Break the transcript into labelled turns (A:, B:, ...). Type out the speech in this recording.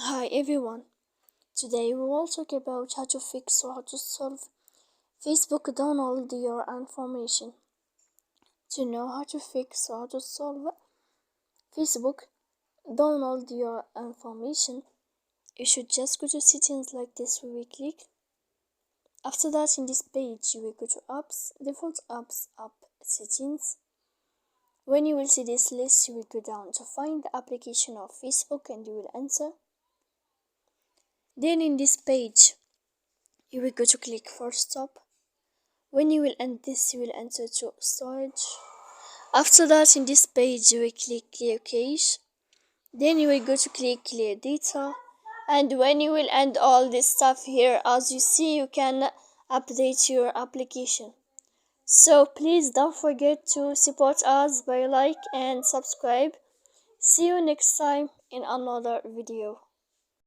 A: Hi everyone. Today we will talk about how to fix or how to solve Facebook download your information. To know how to fix or how to solve Facebook download your information, you should just go to settings like this where we click. After that, in this page you will go to apps, default apps, app settings. When you will see this list, you will go down to find the application of Facebook and you will enter. Then in this page you will go to click for stop. When you will end this, you will enter to storage. After that, in this page you will click clear cache. Then you will go to click clear data, and when you will end all this stuff here, as you see, you can update your application. So please don't forget to support us by like and subscribe. See you next time in another video.